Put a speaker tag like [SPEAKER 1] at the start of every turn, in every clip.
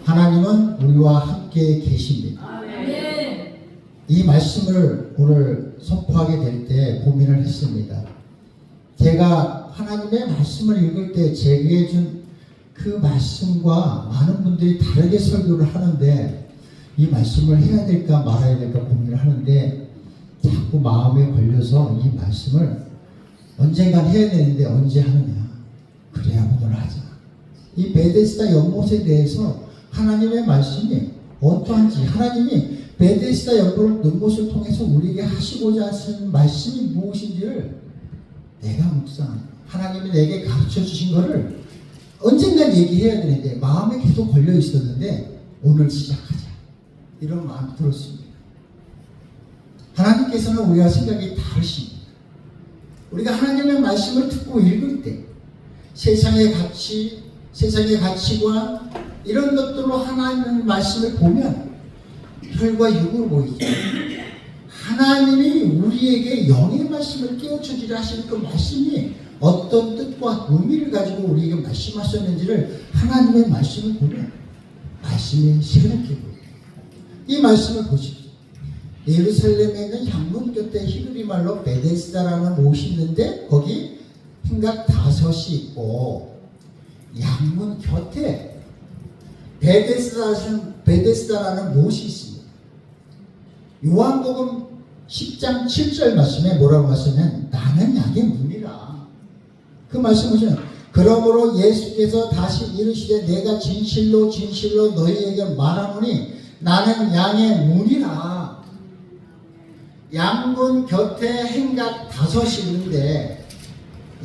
[SPEAKER 1] 하나님은 우리와 함께 계십니다. 이 말씀을 오늘 선포하게 될 때 고민을 했습니다. 제가 하나님의 말씀을 읽을 때 제게 준 그 말씀과 많은 분들이 다르게 설교를 하는데 이 말씀을 해야 될까 말아야 될까 고민을 하는데 자꾸 마음에 걸려서 이 말씀을 언젠간 해야 되는데 언제 하느냐. 그래야 오늘 하자. 이 베데스다 연못에 대해서 하나님의 말씀이 어떠한지, 하나님이 베데스다 연못을 통해서 우리에게 하시고자 하시는 말씀이 무엇인지를 내가 묵상, 하나님이 내게 가르쳐 주신 것을 언젠간 얘기해야 되는데 마음에 계속 걸려 있었는데 오늘 시작하자. 이런 마음이 들었습니다. 하나님께서는 우리와 생각이 다르십니다. 우리가 하나님의 말씀을 듣고 읽을 때 세상의 가치, 세상의 가치관 이런 것들로 하나님의 말씀을 보면 혈과 육으로 보이죠. 하나님이 우리에게 영의 말씀을 깨우쳐 주려 하시는 그 말씀이 어떤 뜻과 의미를 가지고 우리에게 말씀하셨는지를 하나님의 말씀을 보면 말씀이 새롭게 보여요. 이 말씀을 보십시오. 예루살렘에 있는 향문 곁에 히브리 말로 베데스다라는 못이 있는데 거기 hin각 5이 있고 양문 곁에 베데스다라는 못이 있습니다. 요한복음 10장 7절 말씀에 뭐라고 말씀하면 나는 양의 문이라. 그 말씀은 그러므로 예수께서 다시 이르시되 내가 진실로 진실로 너희에게 말하노니 나는 양의 문이라. 양문 곁에 행각 5이 있는데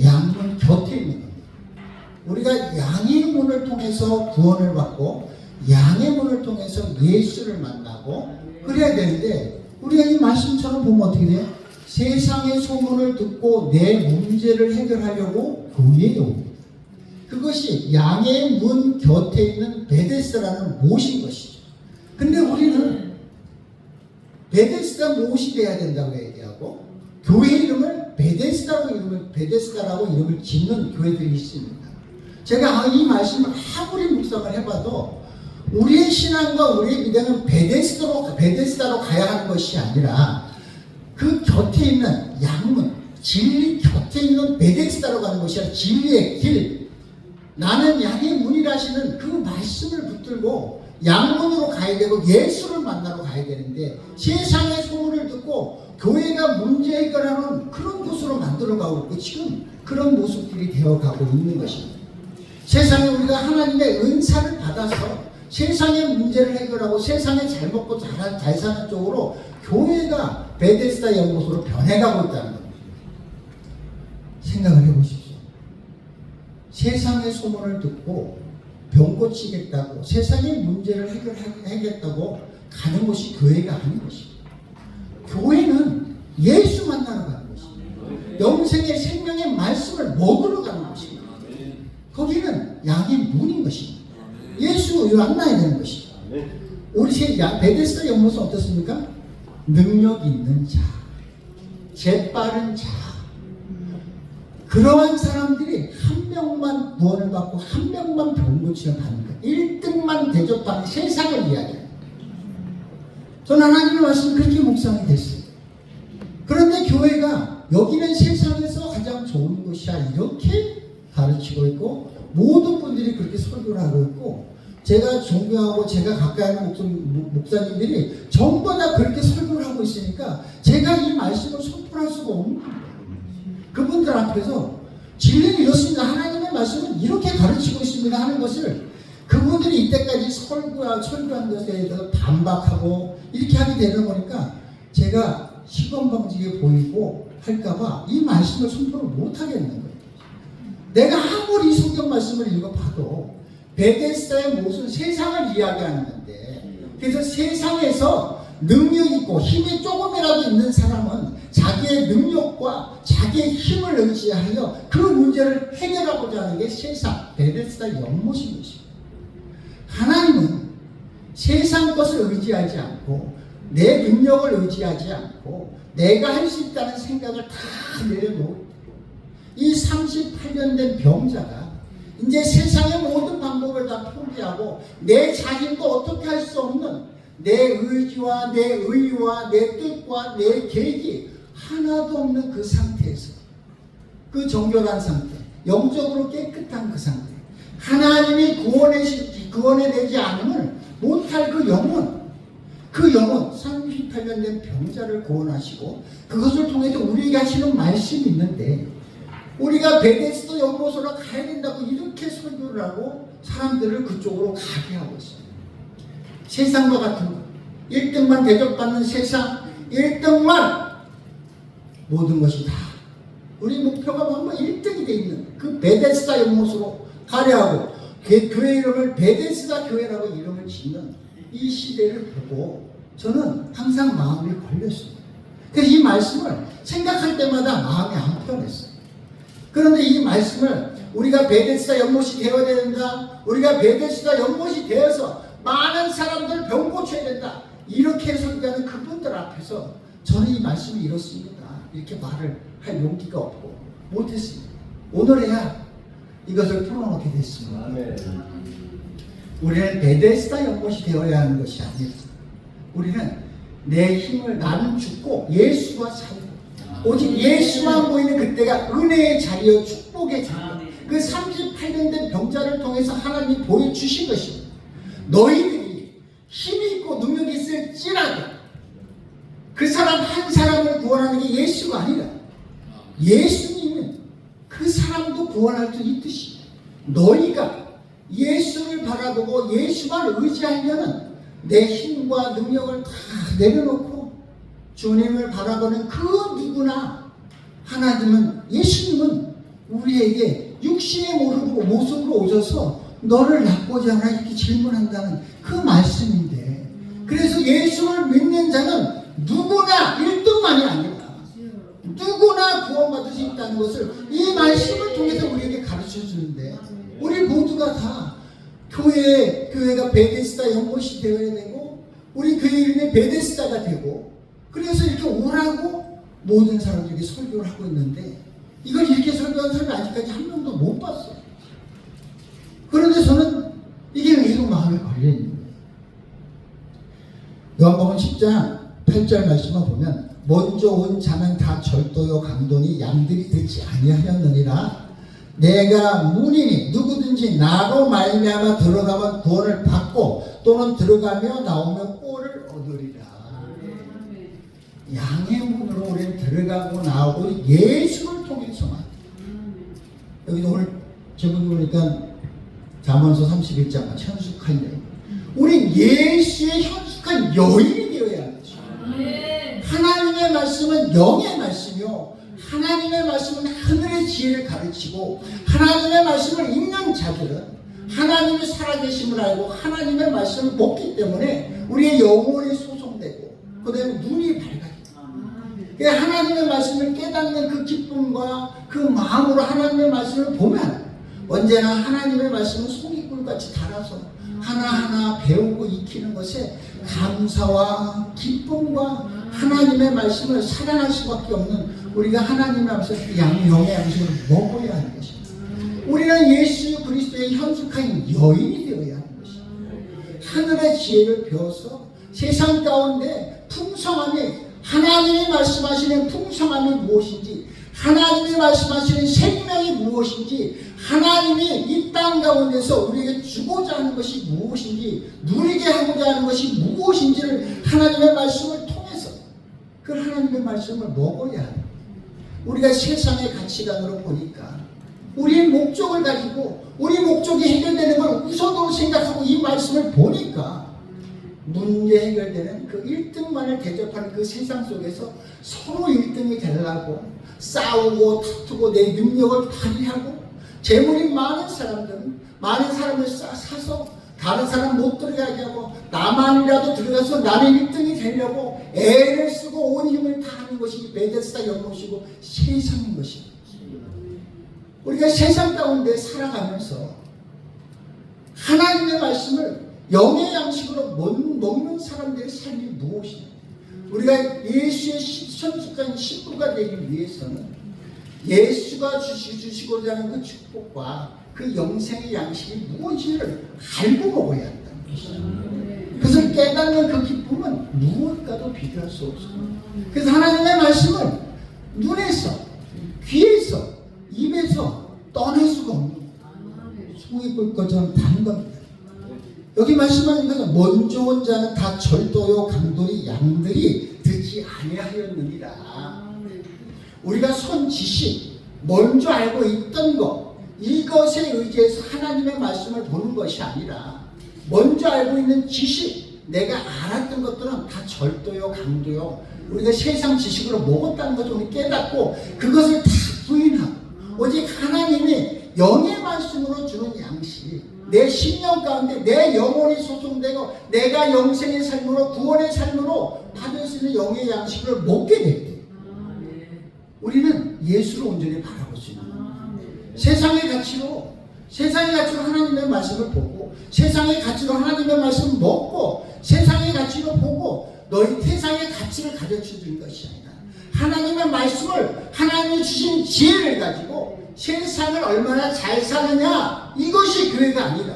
[SPEAKER 1] 양문 곁에 있는 겁니다. 우리가 양의 문을 통해서 구원을 받고 양의 문을 통해서 예수를 만나고 그래야 되는데 우리가 이 말씀처럼 보면 어떻게 돼요? 세상의 소문을 듣고 내 문제를 해결하려고 교회에 옵니다. 그것이 양의 문 곁에 있는 베데스다라는 못인 것이죠. 근데 우리는 베데스다 못이 돼야 된다고 얘기하고 교회 이름을 베데스다라고 이름을 짓는 교회들이 있습니다. 제가 이 말씀을 아무리 묵상을 해봐도 우리의 신앙과 우리의 믿음은 베데스다로 가야 하는 것이 아니라 그 곁에 있는 양문, 진리 곁에 있는 베데스다로 가는 것이 아니라 진리의 길, 나는 양의 문이라 하시는 그 말씀을 붙들고 양문으로 가야 되고 예수를 만나러 가야 되는데 세상의 소문을 듣고 교회가 문제 해결하는 그런 곳으로 만들어가고 있고 지금 그런 모습들이 되어가고 있는 것입니다. 세상에 우리가 하나님의 은사를 받아서 세상의 문제를 해결하고 세상에 잘 먹고 잘 사는 쪽으로 교회가 베데스다 연못으로 변해가고 있다는 겁니다. 생각을 해보십시오. 세상의 소문을 듣고 병 고치겠다고 세상의 문제를 해결하겠다고 가는 것이 교회가 아닌 것입니다. 교회는 예수 만나러 가는 것입니다. 영생의 생명의 말씀을 먹으러 가는 것입니다. 거기는 양의 문인 것입니다. 예수 만나야 되는 것입니다. 우리 베데스다 연못은 어떻습니까? 능력 있는 자, 재빠른 자, 그러한 사람들이 한 명만 구원을 받고 한 명만 병 고침을 받는 거예요. 1등만 대접하는 세상을 이야기합니다. 저는 하나님의 말씀이 그렇게 묵상이 됐어요. 그런데 교회가 여기는 세상에서 가장 좋은 곳이야 이렇게 가르치고 있고 모든 분들이 그렇게 설교를 하고 있고 제가 존경하고 제가 가까이 하는 목사님들이 전부 다 그렇게 설교를 하고 있으니까 제가 이 말씀을 선포할 수가 없는 거예요. 그분들 앞에서 진리는 이렇습니다. 하나님의 말씀은 이렇게 가르치고 있습니다 하는 것을 그분들이 이때까지 설교한 것에 대해서 반박하고 이렇게 하게 되는 거니까 제가 시건방지게 보이고 할까봐 이 말씀을 선포를 못 하겠는 거예요. 내가 아무리 성경 말씀을 읽어봐도 베데스다의 못은 세상을 이야기하는 건데 그래서 세상에서 능력 있고 힘이 조금이라도 있는 사람은 자기의 능력과 자기의 힘을 의지하여 그 문제를 해결하고자 하는 게 세상 베데스다 연못인 것입니다. 하나님은 세상 것을 의지하지 않고 내 능력을 의지하지 않고 내가 할 수 있다는 생각을 다 내려놓고 이 38년 된 병자가 이제 세상의 모든 방법을 다 포기하고 내 자신도 어떻게 할 수 없는 내 의지와 내 의와 내 뜻과 내 계획이 하나도 없는 그 상태에서, 그 정결한 상태, 영적으로 깨끗한 그 상태, 하나님이 구원해내지 않으면 못할 그 영혼, 38년 된 병자를 구원하시고 그것을 통해서 우리에게 하시는 말씀이 있는데, 우리가 베데스다 연못으로 가야 된다고 이렇게 설교를 하고 사람들을 그쪽으로 가게 하고 있어요. 세상과 같은 것, 1등만 대접받는 세상, 1등만 모든 것이 다 우리 목표가 뭐 1등이 돼 있는 그 베데스다 연못으로 가려 하고 교회 이름을 베데스다 교회라고 이름을 짓는 이 시대를 보고 저는 항상 마음이 걸렸습니다. 그래서 이 말씀을 생각할 때마다 마음이 안 편했어요. 그런데 이 말씀을 우리가 베데스다 연못이 되어야 된다, 우리가 베데스다 연못이 되어서 많은 사람들 병 고쳐야 된다, 이렇게 설교하는 그분들 앞에서 저는 이 말씀이 이렇습니다, 이렇게 말을 할 용기가 없고 못했습니다. 오늘에야 이것을 풀어놓게 됐습니다. 아멘. 우리는 베데스다 연못이 되어야 하는 것이 아닙니다. 우리는 내 힘을, 나는 죽고 예수가 살고 오직 예수만 보이는 그때가 은혜의 자리요 축복의 자리요, 그 38년 된 병자를 통해서 하나님이 보여주신 것입니다. 너희들이 힘이 있고 능력이 있을지라도 그 사람 한 사람을 구원하는 게 예수가 아니라 예수님은 그 사람도 구원할 수 있듯이 너희가 예수를 바라보고 예수만 의지하려는 내 힘과 능력을 다 내려놓고 주님을 바라보는 그 누구나, 하나님은, 예수님은 우리에게 육신의 모습으로 오셔서 너를 나쁘지 않아 이렇게 질문한다는 그 말씀인데, 그래서 예수를 믿는 자는 누구나 1등만이 아니라 누구나 구원받을 수 있다는 것을 이 말씀을 통해서 우리에게 가르쳐 주는데, 우리 모두가 다 교회가 베데스다 연못이 되어야 되고 우리 교회 이름이 베데스다가 되고, 그래서 이렇게 오라고 모든 사람들에게 설교를 하고 있는데, 이걸 이렇게 설교하는 사람이 아직까지 한 명도 못 봤어요. 그런데 저는 이게 계속 마음에 걸려있는 거예요. 요한복음 10장 8절 말씀을 보면, 먼저 온 자는 다 절도요 강도니 양들이 듣지 아니하였느니라. 내가 문이니 누구든지 나로 말미암아 들어가면 구원을 받고 또는 들어가며 나오며 꼴을 얻으리라. 양의 문으로 우리는 들어가고 나오고 예수를 통해서만. 여기도 오늘 제목이 보니까 잠언서 31장 현숙한 여인. 우린 예수의 현숙한 여인이 되어야 하는 것이죠. 하나님의 말씀은 영의 말씀이요, 하나님의 말씀은 하늘의 지혜를 가르치고, 하나님의 말씀을 읽는 자들은 하나님의 살아계심을 알고 하나님의 말씀을 먹기 때문에 우리의 영혼이 소송되고 그 다음에 눈이 밝아집니다. 하나님의 말씀을 깨닫는 그 기쁨과 그 마음으로 하나님의 말씀을 보면 언제나 하나님의 말씀은 송이꿀같이 달아서 하나하나 배우고 익히는 것에 감사와 기쁨과 하나님의 말씀을 사랑할 수밖에 없는 우리가 하나님의 앞에서 영의 양식을 먹어야 하는 것입니다. 우리는 예수 그리스도의 현숙한 여인이 되어야 하는 것입니다. 하늘의 지혜를 배워서 세상 가운데 풍성함이, 하나님이 말씀하시는 풍성함이 무엇인지, 하나님이 말씀하시는 생명이 무엇인지, 하나님이 이 땅 가운데서 우리에게 주고자 하는 것이 무엇인지, 누리게 하고자 하는 것이 무엇인지를 하나님의 말씀을 통해서 그 하나님의 말씀을 먹어야 합니다. 우리가 세상의 가치관으로 보니까 우리의 목적을 가지고 우리 목적이 해결되는 걸 우선으로 생각하고 이 말씀을 보니까 문제 해결되는 그 1등만을 대접하는 그 세상 속에서 서로 1등이 되려고 싸우고 다투고 내 능력을 발휘하고, 재물이 많은 사람들은 많은 사람을 사서 다른 사람 못 들어가게 하고 나만이라도 들어가서 나는 1등이 되려고 애를 쓰고 온 힘을 다하는 것이 베데스다 연못이고 세상인 것입니다. 우리가 세상 가운데 살아가면서 하나님의 말씀을 영의 양식으로 먹는 사람들의 삶이 무엇이냐? 우리가 예수의 현숙한 식구가 되기 위해서는 예수가 주시고자 하는 그 축복과 그 영생의 양식이 무엇인지를 알고 먹어야 한다는 것이죠. 그래서 깨닫는 그 기쁨은 무엇과도 비교할 수 없어요. 그래서 하나님의 말씀을 눈에서, 귀에서, 입에서 떠날 수가 없는 송이 꿀 것처럼 단 겁니다. 여기 말씀하신 것은 먼저 온 자는 다 절도요 강도리 양들이 듣지 아니하였느니라. 우리가 손 지식, 먼저 알고 있던 것, 이것에 의지해서 하나님의 말씀을 보는 것이 아니라 먼저 알고 있는 지식, 내가 알았던 것들은 다 절도요 강도요 우리가 세상 지식으로 먹었다는 것을 우리 깨닫고 그것을 다 부인하고 오직 하나님이 영의 말씀으로 주는 양식, 내 심령 가운데 내 영혼이 소송되고 내가 영생의 삶으로 구원의 삶으로 받을 수 있는 영의 양식을 먹게 될 때 우리는 예수를 온전히 바라볼 수 있는 거예요. 세상의 가치로 하나님의 말씀을 보고 세상의 가치로 하나님의 말씀을 먹고 세상의 가치로 보고 너희 세상의 가치를 가르쳐 주는 것이 아니라 하나님의 말씀을 하나님이 주신 지혜를 가지고 세상을 얼마나 잘 사느냐 이것이 교회가 아니라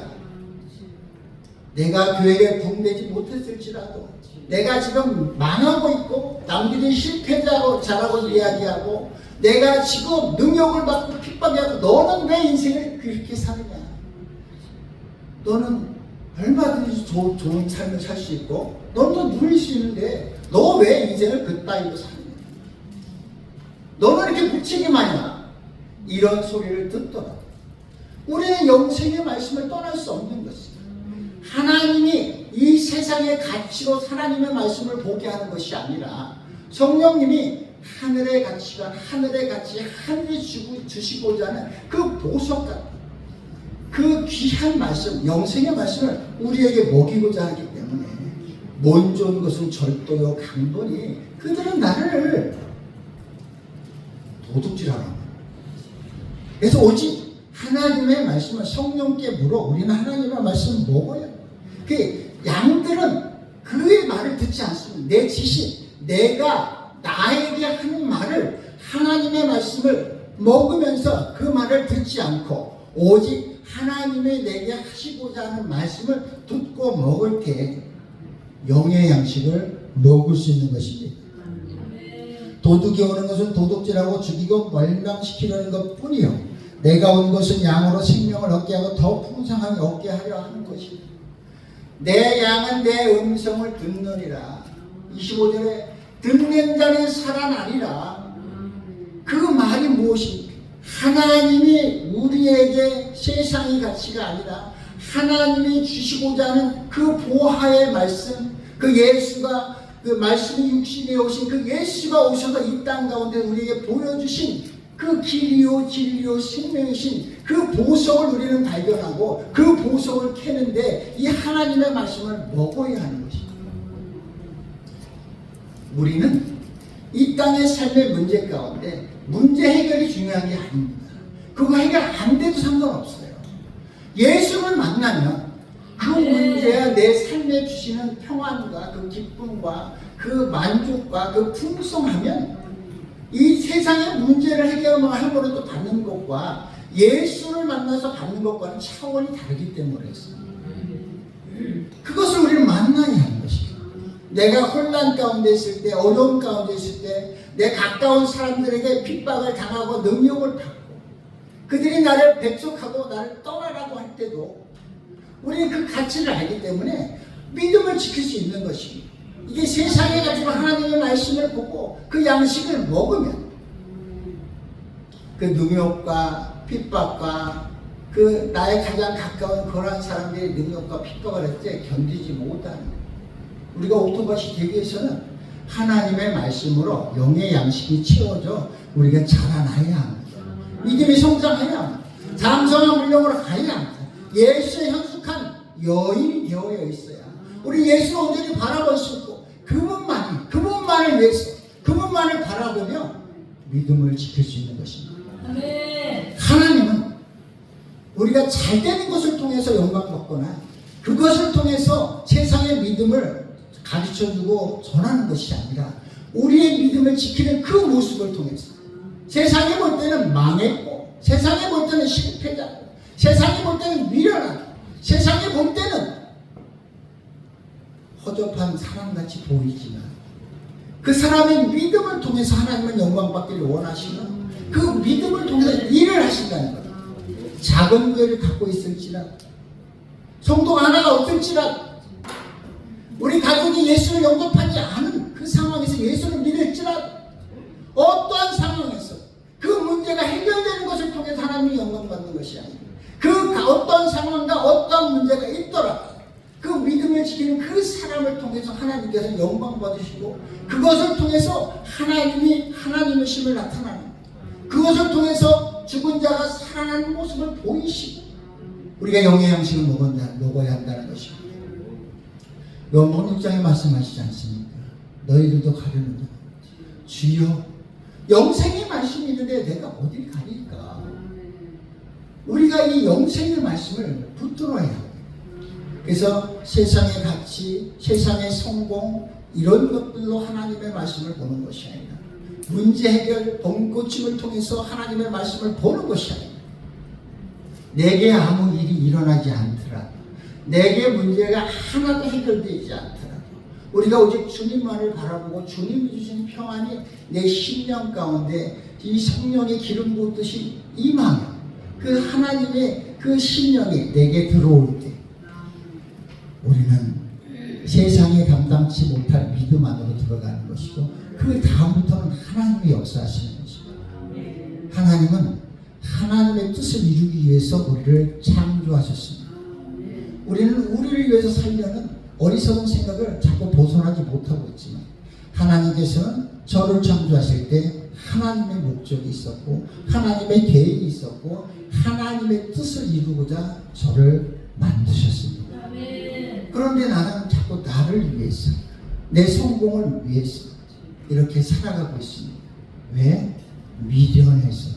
[SPEAKER 1] 내가 교회에 부흥되지 못했을지라도 내가 지금 망하고 있고 남들이 실패자라고 이야기하고 내가 지금 능욕을 받고 핍박하고 너는 왜 인생을 그렇게 사느냐 너는 얼마든지 좋은 삶을 살 수 있고 너는 누릴 수 있는데 너 왜 인생을 그따위로 사느냐 너는 이렇게 무책임하냐 이런 소리를 듣더라. 우리는 영생의 말씀을 떠날 수 없는 것입니다. 하나님이 이 세상의 가치로 하나님의 말씀을 보게 하는 것이 아니라 성령님이 하늘의 가치가 하늘의 가치 하늘이 주시고자 하는 그 보석 같은 그 귀한 말씀 영생의 말씀을 우리에게 먹이고자 하기 때문에 먼저 온 것은 절도요 강도니 그들은 나를 도둑질하는 거예요. 그래서 오직 하나님의 말씀을 성령께 물어 우리는 하나님의 말씀을 먹어야 해요. 그 양들은 그의 말을 듣지 않습니다. 내 지식, 내가 나에게 하는 말을 하나님의 말씀을 먹으면서 그 말을 듣지 않고 오직 하나님의 내게 하시고자 하는 말씀을 듣고 먹을 때 영의 양식을 먹을 수 있는 것입니다. 도둑이 오는 것은 도둑질하고 죽이고 멸망시키려는 것뿐이요 내가 온 것은 양으로 생명을 얻게 하고 더 풍성하게 얻게 하려 하는 것이다. 내 양은 내 음성을 듣느니라. 25절에 듣는 자는 살아나리라. 그 말이 무엇입니까? 하나님이 우리에게 세상의 가치가 아니라 하나님이 주시고자 하는 그 보화의 말씀, 그 예수가 그 말씀이 육신에 오신 그 예수가 오셔서 이 땅 가운데 우리에게 보여주신 그 길이요 진리요 생명이신 그 보석을 우리는 발견하고 그 보석을 캐는데 이 하나님의 말씀을 먹어야 하는 것입니다. 우리는 이 땅의 삶의 문제 가운데 문제 해결이 중요한 게 아닙니다. 그거 해결 안 돼도 상관없어요. 예수를 만나면 그 문제야 내 삶에 주시는 평안과 그 기쁨과 그 만족과 그 풍성하면 이 세상의 문제를 해결하므로도 받는 것과 예수를 만나서 받는 것과는 차원이 다르기 때문에 그것을 우리는 만나야 하는 것입니다. 내가 혼란 가운데 있을 때 어려움 가운데 있을 때 내 가까운 사람들에게 핍박을 당하고 능욕을 받고 그들이 나를 배척하고 나를 떠나라고 할 때도 우리는 그 가치를 알기 때문에 믿음을 지킬 수 있는 것입니다. 이게 세상에 가지고 하나님의 말씀을 보고 그 양식을 먹으면 그 능욕과 핍박과 그 나의 가장 가까운 그러한 사람들의 능력과 핍박을 할 때 견디지 못하는 우리가 오토바이 되기 위해서는 하나님의 말씀으로 영의 양식이 채워져 우리가 자라나야 합니다. 믿음이 성장해야 합니다. 장성한 물령으로 가야 합니다. 예수의 현숙한 여인이 되어야 있어야 우리 예수를 온전히 바라볼 수 있고 그분만을 위해서 그분만을 바라보며 믿음을 지킬 수 있는 것입니다. 하나님은 우리가 잘 되는 것을 통해서 영광 받거나 그것을 통해서 세상의 믿음을 가르쳐주고 전하는 것이 아니라 우리의 믿음을 지키는 그 모습을 통해서 세상에 볼 때는 망했고 세상에 볼 때는 실패자고 세상이 볼 때는 미련한, 세상이 볼 때는 허접한 사람같이 보이지만 그 사람의 믿음을 통해서 하나님은 영광받기를 원하시는 그 믿음을 통해서 일을 하신다는 거예요. 작은 교회를 갖고 있을지라도, 성도가 하나가 없을지라도, 우리 가족이 예수를 영접하지 않은 그 상황에서 예수를 믿을지라도, 어떠한 상황에서 그 문제가 해결되는 것을 통해서 하나님이 영광받는 것이 아니라, 그 어떤 상황과 어떤 문제가 있더라도 그 믿음을 지키는 그 사람을 통해서 하나님께서 영광 받으시고, 그것을 통해서 하나님이 하나님의 심을 나타나는, 그것을 통해서 죽은 자가 살아나는 모습을 보이시고, 우리가 영의 양식을 먹어야 한다는 것입니다. 요한복음 6장에 말씀하시지 않습니까? 너희들도 가려는가? 주여, 영생의 말씀이 있는데 내가 어딜 가릴까? 우리가 이 영생의 말씀을 붙들어야 합니다. 그래서 세상의 가치, 세상의 성공, 이런 것들로 하나님의 말씀을 보는 것이 아니라, 문제 해결, 번고침을 통해서 하나님의 말씀을 보는 것이 아니라, 내게 아무 일이 일어나지 않더라도, 내게 문제가 하나도 해결되지 않더라도, 우리가 오직 주님만을 바라보고 주님이 주신 평안이 내 심령 가운데 이 성령의 기름 부었듯이 임하며, 그 하나님의 그 심령이 내게 들어올 때 우리는 세상에 감당치 못할 믿음 안으로 들어가는 것이고, 그 다음부터는 하나님의 역사하시는 것입니다. 하나님은 하나님의 뜻을 이루기 위해서 우리를 창조하셨습니다. 우리는 우리를 위해서 살려는 어리석은 생각을 자꾸 벗어나지 못하고 있지만, 하나님께서는 저를 창조하실 때 하나님의 목적이 있었고, 하나님의 계획이 있었고, 하나님의 뜻을 이루고자 저를 만드셨습니다. 그런데 나는 자꾸 나를 위해서, 내 성공을 위해서 이렇게 살아가고 있습니다. 왜? 미련해서.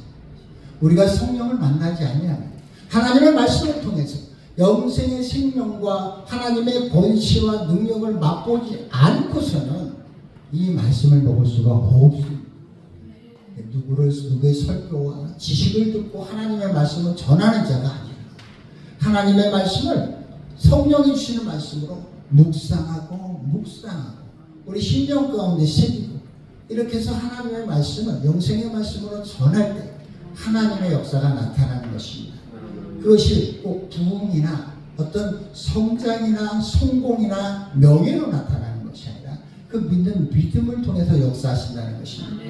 [SPEAKER 1] 우리가 성령을 만나지 아니하면, 하나님의 말씀을 통해서 영생의 생명과 하나님의 권세와 능력을 맛보지 않고서는 이 말씀을 먹을 수가 없습니다. 누구의 설교와 지식을 듣고 하나님의 말씀을 전하는 자가 아니라, 하나님의 말씀을 성령이 주시는 말씀으로 묵상하고 우리 심령 가운데 새기고, 이렇게 해서 하나님의 말씀을 영생의 말씀으로 전할 때 하나님의 역사가 나타나는 것입니다. 그것이 꼭 부흥이나 어떤 성장이나 성공이나 명예로 나타나는 것이 아니라, 그 믿는 믿음을 통해서 역사하신다는 것입니다.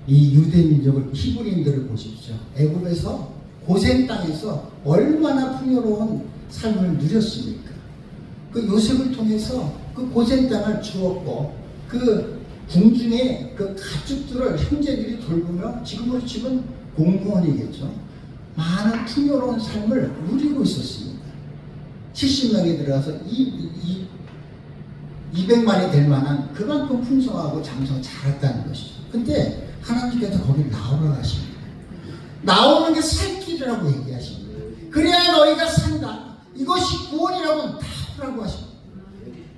[SPEAKER 1] 이 유대 민족을, 히브리인들을 보십시오. 애굽에서 고센 땅에서 얼마나 풍요로운 삶을 누렸습니까? 그 요셉을 통해서 그 고센 땅을 주었고, 그 궁중의 그 가축들을 형제들이 돌보며, 지금으로 치면 공무원이겠죠, 많은 풍요로운 삶을 누리고 있었습니다. 70명이 들어가서 200만이 될 만한 그만큼 풍성하고 장성 잘했다는 것이죠. 근데 하나님께서 거기 나오라고 하십니다. 나오는 게 살 길이라고 얘기하십니다. 그래야 너희가 산다. 이것이 구원이라고 나오라고 하십니다.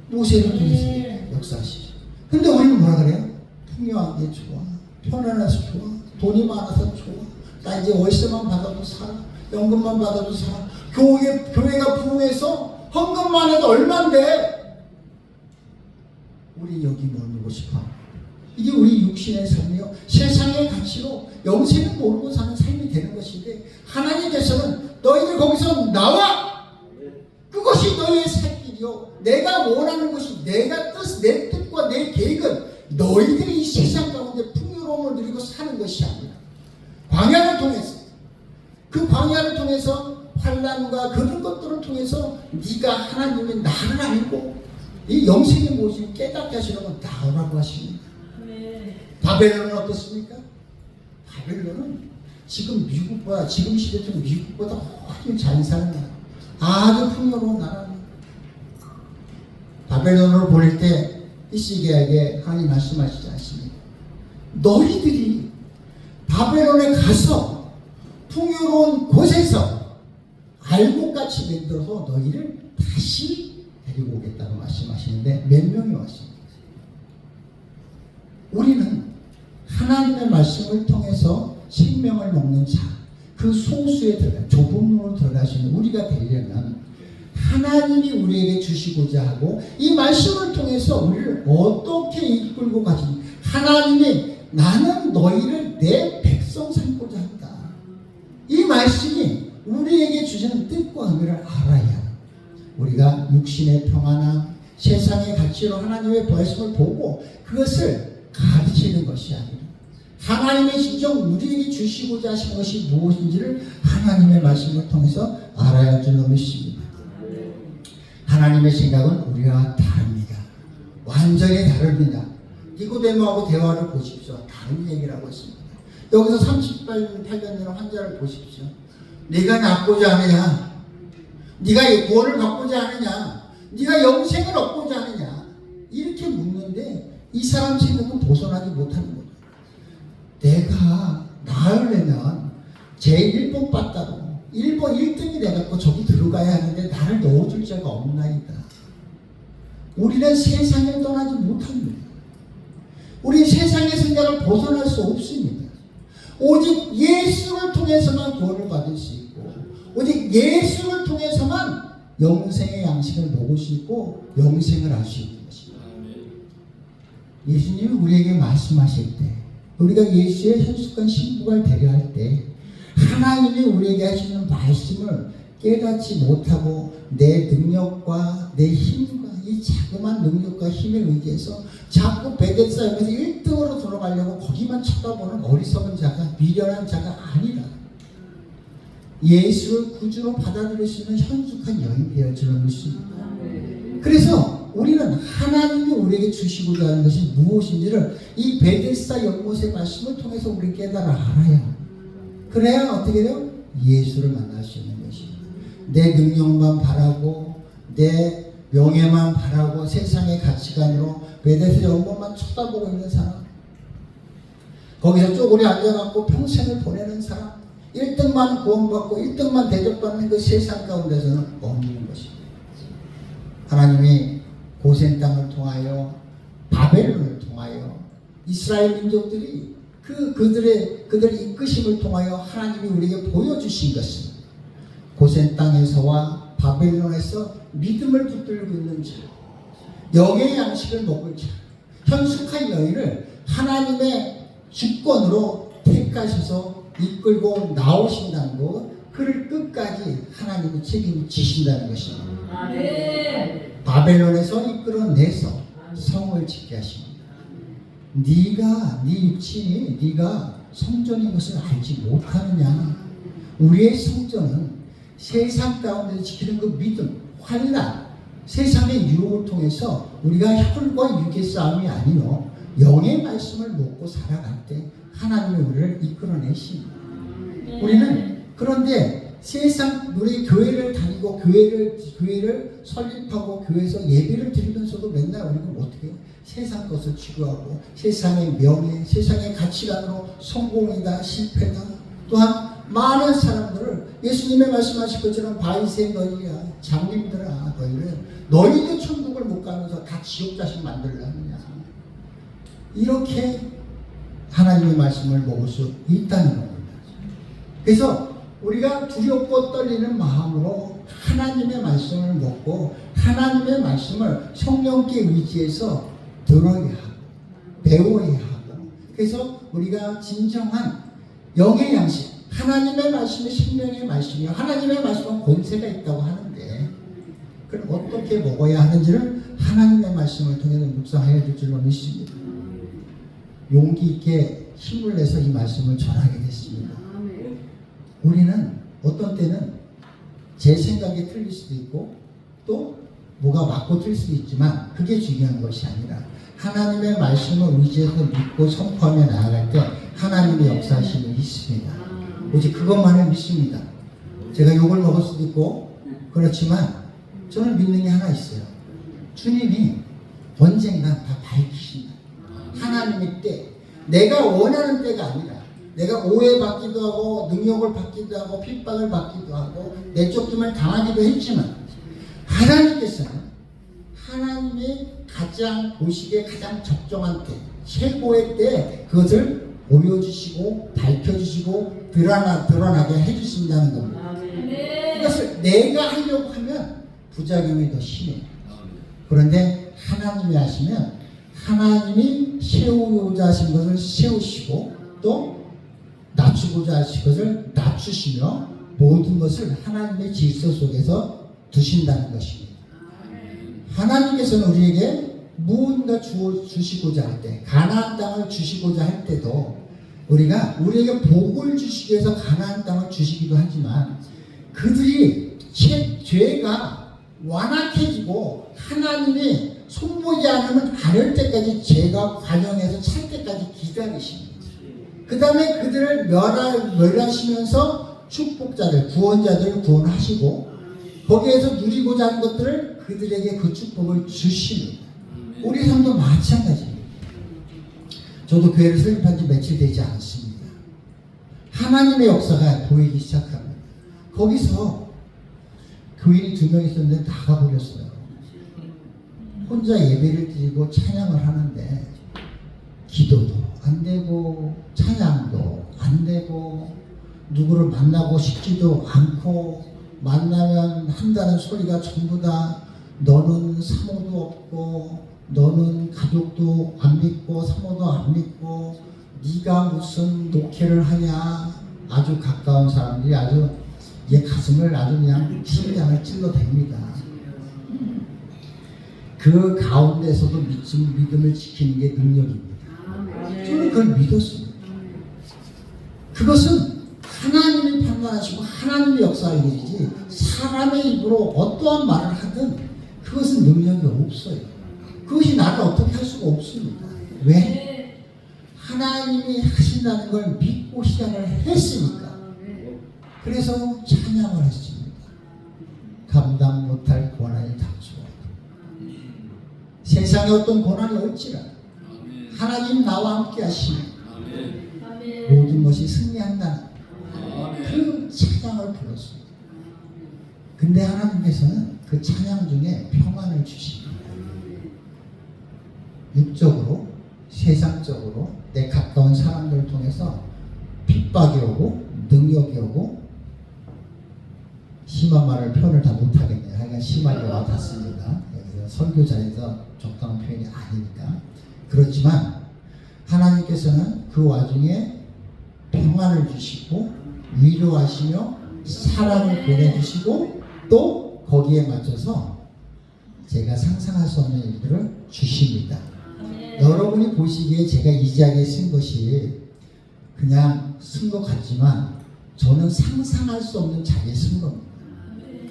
[SPEAKER 1] 모세를 통해서 역사하시죠. 근데 우리는 뭐라 그래요? 풍요한 게 좋아, 편안해서 좋아, 돈이 많아서 좋아, 나 이제 월세만 받아도 살아, 연금만 받아도 살아, 교회가 부흥해서 헌금만 해도 얼만데, 우리 여기 머물고 싶어. 이게 우리 육신의 삶이요, 세상의 가치로 영생을 모르고 사는 삶이 되는 것인데, 하나님께서는 너희들 거기서 나와! 그것이 너희의 살 길이요, 내가 원하는 것이, 내 뜻과 내 계획은 너희들이 이 세상 가운데 풍요로움을 누리고 사는 것이 아니라, 광야를 통해서, 그 광야를 통해서 환난과 그런 것들을 통해서 네가 하나님의 나를 알고 이 영생의 모습을 깨닫게 하시려고 나오라고 하십니다. 바벨론은 어떻습니까? 바벨론은 지금 미국보다, 지금 시대적 미국보다 훨씬 잘 사는 나라, 아주 풍요로운 나라입니다. 바벨론으로 보낼 때 히스기야에게 하나님 말씀하시지 않습니까? 너희들이 바벨론에 가서 풍요로운 곳에서 알곡같이 만들어서 너희를 다시 데리고 오겠다고 말씀하시는데, 몇 명이 왔습니다. 우리는 하나님의 말씀을 통해서 생명을 먹는 자, 그 소수에 들어가 좁은 문으로 들어가시는 우리가 되려면 하나님이 우리에게 주시고자 하고 이 말씀을 통해서 우리를 어떻게 이끌고 가시는지 하나님이 나는 너희를 내 백성 삼고자 한다. 이 말씀이 우리에게 주시는 뜻과 의미를 알아야 우리가 육신의 평안함, 세상의 가치로 하나님의 말씀을 보고 그것을 가르치는 것이 아니라 하나님의 진정 우리에게 주시고자 하신 것이 무엇인지를 하나님의 말씀을 통해서 알아야 할 줄로 믿습니다. 하나님의 생각은 우리와 다릅니다. 완전히 다릅니다. 니고데모하고 대화를 보십시오. 다른 얘기를 하고 있습니다. 여기서 38년 된 환자를 보십시오. 네가 낫고자 하느냐? 네가 구원을 받고자 하느냐? 네가 영생을 얻고자 하느냐? 이렇게 묻는데 이 사람 생각은 벗어나지 못하는 거죠. 내가 나으려면 제1번 빠따로 1번 1등이 돼갖고 저기 들어가야 하는데 나를 넣어줄 자가 없나이다. 우리는 세상을 떠나지 못합니다. 우리 세상의 생각을 벗어날 수 없습니다. 오직 예수를 통해서만 구원을 받을 수 있고 오직 예수를 통해서만 영생의 양식을 먹을 수 있고 영생을 알 수 있는 것입니다. 예수님이 우리에게 말씀하실 때 우리가 예수의 현숙한 신부가 되려 할 때 하나님이 우리에게 하시는 말씀을 깨닫지 못하고 내 능력과 내 힘과 이 자그마한 능력과 힘에 의지해서 자꾸 베데스다에서 1등으로 들어가려고 거기만 쳐다보는 어리석은 자가 미련한 자가 아니라 예수를 구주로 받아들일 수 있는 현숙한 여인이 되어 줄로 믿습니다. 그래서 우리는 하나님이 우리에게 주시고자 하는 것이 무엇인지를 이 베데스다 연못의 말씀을 통해서 우리 깨달아 알아야 그래야 어떻게 돼요? 예수를 만날 수 있는 것입니다. 내 능력만 바라고 내 명예만 바라고 세상의 가치관으로 베데스다 연못만 쳐다보고 있는 사람, 거기서 쪼그리 앉아갖고 평생을 보내는 사람, 1등만 구원받고 1등만 대접받는 그 세상 가운데서는 없는 것입니다. 하나님이 고센 땅을 통하여 바벨론을 통하여 이스라엘 민족들이 그들의 이끄심을 통하여 하나님이 우리에게 보여주신 것은 고센 땅에서와 바벨론에서 믿음을 붙들고 있는 자, 영의 양식을 먹을 자, 현숙한 여인을 하나님의 주권으로 택하셔서 이끌고 나오신다는 것, 그를 끝까지 하나님이 책임을 지신다는 것입니다. 바벨론에서 이끌어내서 성을 짓게 하십니다. 네가 네 육신이 네가 성전인 것을 알지 못하느냐? 우리의 성전은 세상 가운데 지키는 그 믿음, 환난, 세상의 유혹을 통해서 우리가 혈과 육의 싸움이 아니요 영의 말씀을 먹고 살아갈 때 하나님이 우리를 이끌어내십니다. 우리는 그런데 세상 우리 교회를 다니고 교회를 설립하고 교회에서 예배를 드리면서도 맨날 우리는 어떻게 세상 것을 추구하고 세상의 명예, 세상의 가치관으로 성공이다, 실패다. 또한 많은 사람들을 예수님의 말씀하신 것처럼 바이세 너희야, 장님들아 너희도 천국을 못 가면서 다 지옥 자식 만들려느냐. 이렇게 하나님의 말씀을 먹을 수 있다는 겁니다. 그래서 우리가 두렵고 떨리는 마음으로 하나님의 말씀을 먹고 하나님의 말씀을 성령께 의지해서 들어야 하고 배워야 하고, 그래서 우리가 진정한 영의 양식, 하나님의 말씀이 생명의 말씀이요 하나님의 말씀은 권세가 있다고 하는데 그럼 어떻게 먹어야 하는지를 하나님의 말씀을 통해서 묵상해야 될 줄로 믿습니다. 용기 있게 힘을 내서 이 말씀을 전하게 됐습니다. 우리는 어떤 때는 제 생각이 틀릴 수도 있고 또 뭐가 맞고 틀릴 수도 있지만 그게 중요한 것이 아니라 하나님의 말씀을 의지해서 믿고 선포하며 나아갈 때 하나님의 역사하심이 있습니다. 오직 그것만을 믿습니다. 제가 욕을 먹을 수도 있고 그렇지만 저는 믿는 게 하나 있어요. 주님이 언젠가 다 밝히신다. 하나님의 때, 내가 원하는 때가 아니라 내가 오해받기도 하고 능력을 받기도 하고 핍박을 받기도 하고 내쫓김을 당하기도 했지만 하나님께서는 하나님의 가장 보시기에 가장 적정한 때, 최고의 때 그것을 보여주시고 밝혀주시고 드러나게 해주신다는 겁니다. 이것을 내가 하려고 하면 부작용이 더 심해요. 그런데 하나님이 하시면 하나님이 세우고자 하신 것을 세우시고 또 낮추고자 하신 것을 낮추시며 모든 것을 하나님의 질서 속에서 두신다는 것입니다. 하나님께서는 우리에게 무언가 주시고자 할 때, 가나안 땅을 주시고자 할 때도 우리가 우리에게 복을 주시기 위해서 가나안 땅을 주시기도 하지만 그들이 죄가 완악해지고 하나님이 손보지 않으면 않을 때까지 죄가 관영해서 찰 때까지 기다리십니다. 그 다음에 그들을 멸하시면서 축복자들, 구원자들을 구원하시고 거기에서 누리고자 하는 것들을 그들에게 그 축복을 주십니다. 우리 삶도 마찬가지입니다. 저도 교회를 설립한 지 며칠 되지 않습니다. 하나님의 역사가 보이기 시작합니다. 거기서 교인이 2명 있었는데 나가버렸어요. 혼자 예배를 드리고 찬양을 하는데 기도도 안 되고 찬양도 안 되고 누구를 만나고 싶지도 않고 만나면 한다는 소리가 전부 다 너는 사모도 없고 너는 가족도 안 믿고 사모도 안 믿고 네가 무슨 목회를 하냐. 아주 가까운 사람들이 아주 얘 가슴을 아주 그냥 심장을 찔러댑니다. 그 가운데서도 믿음을 지키는 게 능력입니다. 저는 그걸 믿었습니다. 그것은 하나님이 판단하시고 하나님의 역사를 일이지 사람의 입으로 어떠한 말을 하든 그것은 능력이 없어요. 그것이 나를 어떻게 할 수가 없습니다. 왜? 하나님이 하신다는 걸 믿고 시작을 했으니까. 그래서 찬양을 했습니다. 감당 못할 고난이 닥쳐와도 세상에 어떤 고난이 올지라 하나님 나와 함께 하시면 모든 것이 승리한다는 그 찬양을 불렀습니다. 근데 하나님께서는 그 찬양 중에 평안을 주십니다. 육적으로 세상적으로 내 가까운 사람들을 통해서 핍박이 오고 능력이 오고 심한 말을 표현을 다 못하겠네요. 하여간 심하게 와닿습니다. 설교자에서 적당한 표현이 아니니까. 그렇지만 하나님께서는 그 와중에 평안을 주시고 위로하시며 사랑을 보내주시고 또 거기에 맞춰서 제가 상상할 수 없는 일들을 주십니다. 여러분이 보시기에 제가 이 자리에 쓴 것이 그냥 쓴 것 같지만 저는 상상할 수 없는 자리에 쓴 겁니다.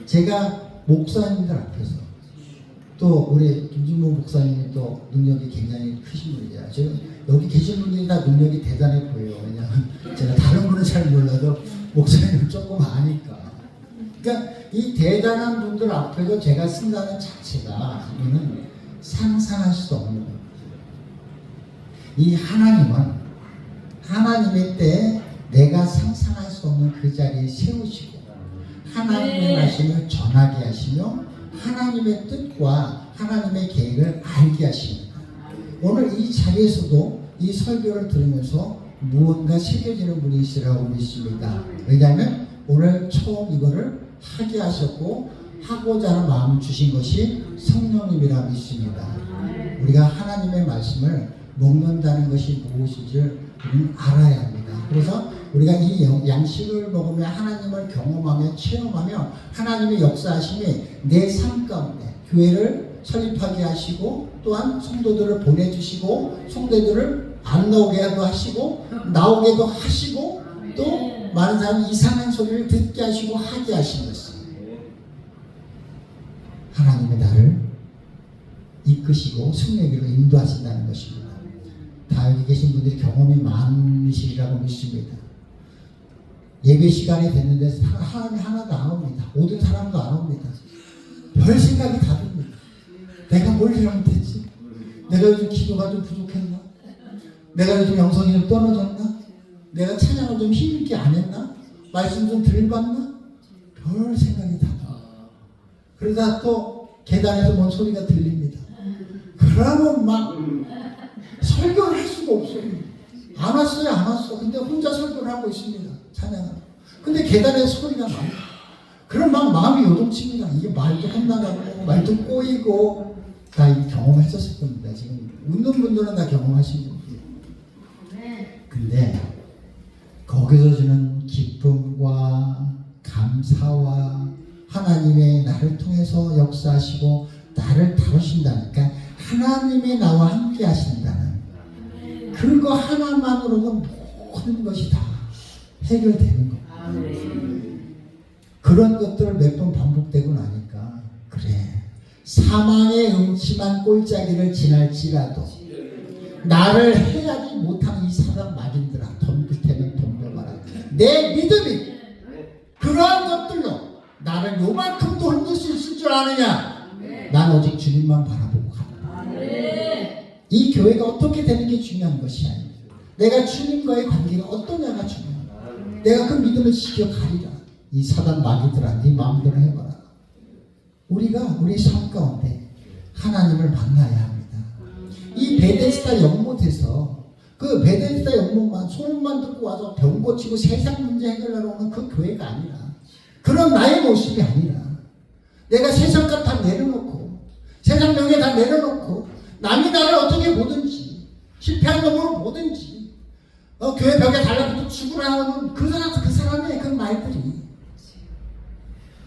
[SPEAKER 1] 제가 목사님들 앞에서 또 우리 김진모 목사님이 또 능력이 굉장히 크신 분이에요. 지금 여기 계신 분들이 다 능력이 대단해 보여요. 왜냐하면 제가 다른 분은 잘 몰라도 목사님은 조금 아니까. 그러니까 이 대단한 분들 앞에서 제가 쓴다는 자체가 이거는 상상할 수 없는 거예요. 이 하나님은 하나님의 때에 내가 상상할 수 없는 그 자리에 세우시고 하나님의 말씀을 전하게 하시며 하나님의 뜻과 하나님의 계획을 알게 하십니다. 오늘 이 자리에서도 이 설교를 들으면서 무언가 새겨지는 분이 있으라고 믿습니다. 왜냐하면 오늘 처음 이거를 하게 하셨고 하고자 하는 마음을 주신 것이 성령님이라 믿습니다. 우리가 하나님의 말씀을 먹는다는 것이 무엇인지를 우리는 알아야 합니다. 그래서 우리가 이 양식을 먹으며 하나님을 경험하며 체험하며 하나님의 역사하심이 내 삶 가운데 교회를 설립하게 하시고 또한 성도들을 보내주시고 성도들을 안 나오게도 하시고 나오게도 하시고 또 많은 사람이 이상한 소리를 듣게 하시고 하게 하신 것입니다. 하나님의 나를 이끄시고 승리하기로 인도하신다는 것입니다. 다 여기 계신 분들이 경험이 많으시리라고 믿습니다. 예배 시간이 됐는데 사람이 하나도 안 옵니다. 모든 사람도 안 옵니다. 별 생각이 다 듭니다. 내가 뭘 잘못했지? 내가 요즘 기도가 좀 부족했나? 내가 요즘 영성이 좀 떨어졌나? 내가 찬양을 좀 힘있게 안 했나? 말씀 좀 덜 받나? 별 생각이 다 나. 그러다 또 계단에서 뭔 소리가 들립니다. 그러면 막 설교를 할 수가 없어요. 안 왔어요, 안 왔어. 근데 혼자 설교를 하고 있습니다. 찬양을. 근데 계단에서 소리가 나요. 그럼 막 마음이 요동칩니다. 이게 말도 헛나가고 말도 꼬이고 다 경험했었을 겁니다. 지금 웃는 분들은 다 경험하신 분이에요. 근데 거기서 주는 기쁨과 감사와 하나님의 나를 통해서 역사하시고 나를 다루신다니까 하나님이 나와 함께 하신다는 그거 하나만으로도 모든 것이 다 해결되는 겁니다. 그런 것들을 몇 번 반복되고 나니까 그래 사망의 음침한 꼴짜기를 지날지라도 나를 해하지 못한 이 사람 말인들아 덤빌테면 덤벼봐라. 내 믿음이 그러한 것들로 나를 요만큼도 흔들 수 있을 줄 아느냐. 난 오직 주님만 바라보고 간다. 이 교회가 어떻게 되는 게 중요한 것이 아니야. 내가 주님과의 관계가 어떠냐가 중요해. 내가 그 믿음을 지켜가리라. 이 사단 마귀들아 네 마음대로 해봐라. 우리가 우리 삶 가운데 하나님을 만나야 합니다. 이 베데스다 연못에서 그 베데스다 연못만 소문만 듣고 와서 병 고치고 세상 문제 해결하러 오는 그 교회가 아니라 그런 나의 모습이 아니라 내가 세상 것 다 내려놓고 세상 명예 다 내려놓고 남이 나를 어떻게 보든지 실패한 놈으로 보든지 교회 벽에 달라붙어 죽으라는 그 사람의 그 말들이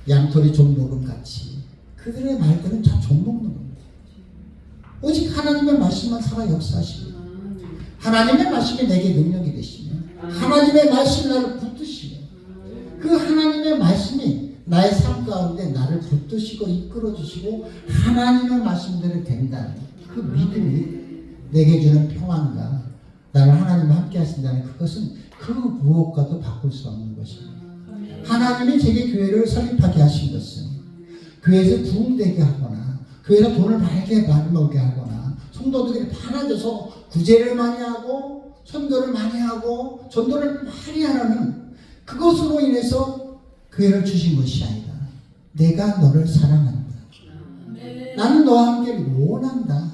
[SPEAKER 1] 양털이 좀 녹음 같이 그들의 말들은 다 좀 먹는 겁니다. 오직 하나님의 말씀만 살아 역사하시고 하나님의 말씀이 내게 능력이 되시며 하나님의 말씀이 나를 붙드시며 그 하나님의 말씀이 나의 삶 가운데 나를 붙드시고 이끌어주시고 하나님의 말씀대로 된다는 그 믿음이 내게 주는 평안과 나를 하나님과 함께 하신다는 그것은 그 무엇과도 바꿀 수 없는 것입니다. 하나님이 제게 교회를 설립하게 하신 것은 교회에서 부흥되게 하거나 교회에서 돈을 많이 먹게 하거나 성도들이 많아져서 구제를 많이 하고 선교를 많이 하고 전도를 많이 하라는 그것으로 인해서 교회를 주신 것이 아니라 내가 너를 사랑한다. 나는 너와 함께 원한다.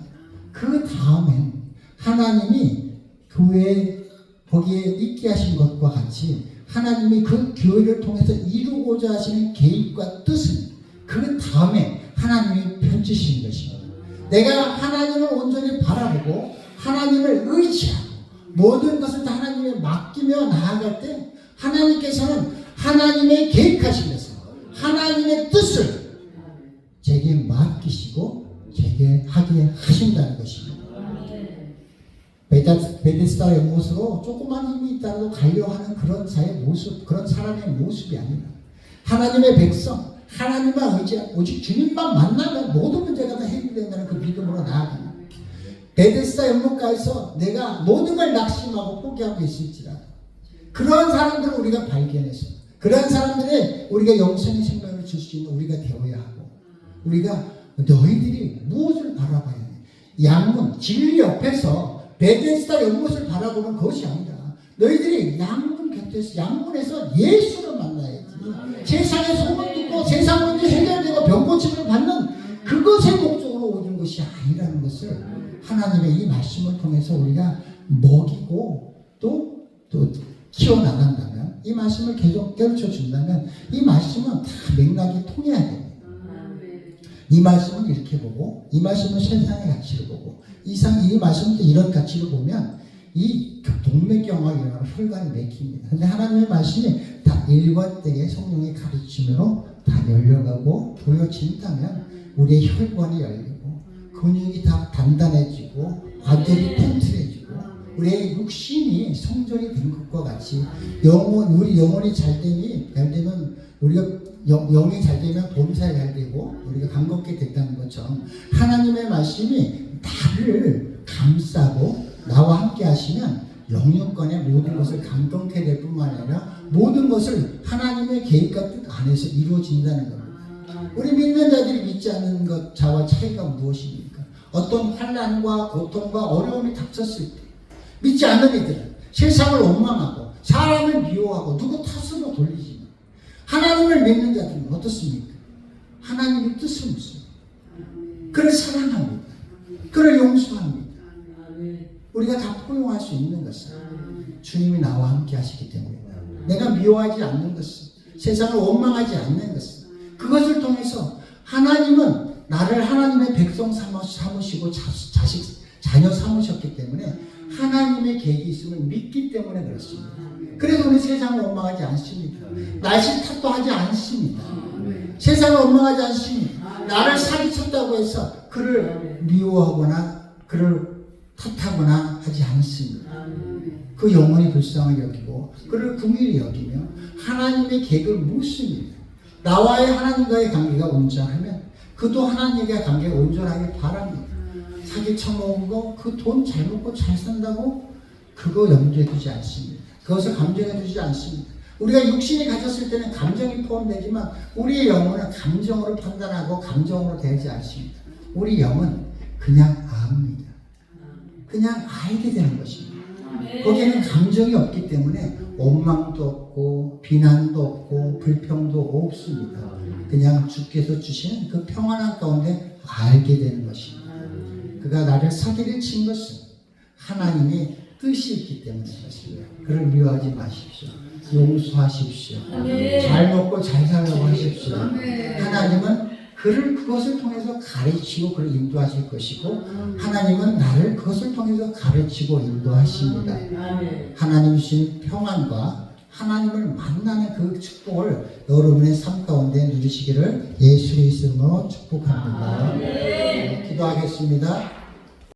[SPEAKER 1] 그 다음엔 하나님이 교회 거기에 있게 하신 것과 같이 하나님이 그 교회를 통해서 이루고자 하시는 계획과 뜻은 그 다음에 하나님이 펼치신 것입니다. 내가 하나님을 온전히 바라보고 하나님을 의지하고 모든 것을 다 하나님에 맡기며 나아갈 때 하나님께서는 하나님의 계획하시면서 하나님의 뜻을 제게 맡기시고 제게 하게 하신다는 것입니다. 베데스다 연못으로 조그만 힘이 있다고 가려고 하는 그런 자의 모습, 그런 사람의 모습이 아니라 하나님의 백성, 하나님만 의지하고 오직 주님만 만나면 모든 문제가 다 해결된다는 그 믿음으로 나아갑니다. 베데스다 연못가에서 내가 모든 걸 낙심하고 포기하고 있을지라도 그러한 사람들을 우리가 발견해서 그러한 사람들의 우리가 영생의 생명을 줄 수 있는 우리가 되어야 하고 우리가 너희들이 무엇을 바라봐야 해? 양문, 진리 옆에서 베데스다 연못을 바라보는 것이 아니라 너희들이 양문 곁에서 양문에서 예수를 만나야지. 세상의 소문 듣고 세상 문제 해결되고 병고침을 받는 그것의 목적으로 오는 것이 아니라는 것을 하나님의 이 말씀을 통해서 우리가 먹이고 또 키워나간다면 이 말씀을 계속 깨우쳐 준다면 이 말씀은 다 맥락이 통해야 됩니다. 이 말씀은 이렇게 보고 이 말씀은 세상의 가치를 보고 이 말씀은 또 이런 가치를 보면 이 동맥경화가 일어나는 혈관이 맥힙니다. 그런데 하나님의 말씀이 다 일관되게 성령의 가르침으로 다 열려가고 보여진다면 우리의 혈관이 열리고 근육이 다 단단해지고 관절이 튼튼해지고 우리의 육신이 성전이 된 것과 같이 우리 영혼이 잘 되면 우리가 영이 잘 되면 범사에 잘 되고 우리가 감겁게 됐다는 것처럼 하나님의 말씀이 나를 감싸고 나와 함께 하시면 영육간의 모든 것을 감동케 될 뿐만 아니라 모든 것을 하나님의 계획과 뜻 안에서 이루어진다는 겁니다. 우리 믿는 자들이 믿지 않는 것 자와 차이가 무엇입니까? 어떤 환난과 고통과 어려움이 닥쳤을 때 믿지 않는 이들은 세상을 원망하고 사람을 미워하고 누구 탓으로 돌리지만 하나님을 믿는 자들은 어떻습니까? 하나님의 뜻을 묻습니다. 그를 사랑합니다. 그를 용서합니다. 우리가 다 포용할 수 있는 것은 주님이 나와 함께 하시기 때문입니다. 내가 미워하지 않는 것은, 세상을 원망하지 않는 것은, 그것을 통해서 하나님은 나를 하나님의 백성 삼으시고 자녀 삼으셨기 때문에 하나님의 계획이 있음을 믿기 때문에 그렇습니다. 그래서 우리 세상을 원망하지 않습니다. 날씨 탓도 하지 않습니다. 세상을 원망하지 않습니다. 나를 사기쳤다고 해서 그를 미워하거나 그를 탓하거나 하지 않습니다. 그 영혼이 불쌍히 여기고 그를 긍휼히 여기며 하나님의 계획을 묻습니다. 나와의 하나님과의 관계가 온전하면 그도 하나님과의 관계가 온전하길 바랍니다. 사기 쳐먹은 거, 그 돈 잘 먹고 잘 산다고 그거 염두에 두지 않습니다. 그것을 감정에 두지 않습니다. 우리가 육신이 가졌을 때는 감정이 포함되지만 우리의 영혼은 감정으로 판단하고 감정으로 대하지 않습니다. 우리 영은 그냥 압니다. 그냥 알게 되는 것입니다. 거기에는 감정이 없기 때문에 원망도 없고 비난도 없고 불평도 없습니다. 그냥 주께서 주시는 그 평안한 가운데 알게 되는 것입니다. 그가 나를 사기를 친 것은 하나님의 뜻이 있기 때문인 것입니다. 그를 미워하지 마십시오. 용서하십시오. 잘 먹고 잘 살라고 하십시오. 하나님은 그것을 통해서 가르치고 그를 인도하실 것이고 하나님은 나를 그것을 통해서 가르치고 인도하십니다. 하나님 주신 평안과 하나님을 만나는 그 축복을 여러분의 삶 가운데 누리시기를 예수의 이름으로 축복합니다. 기도하겠습니다.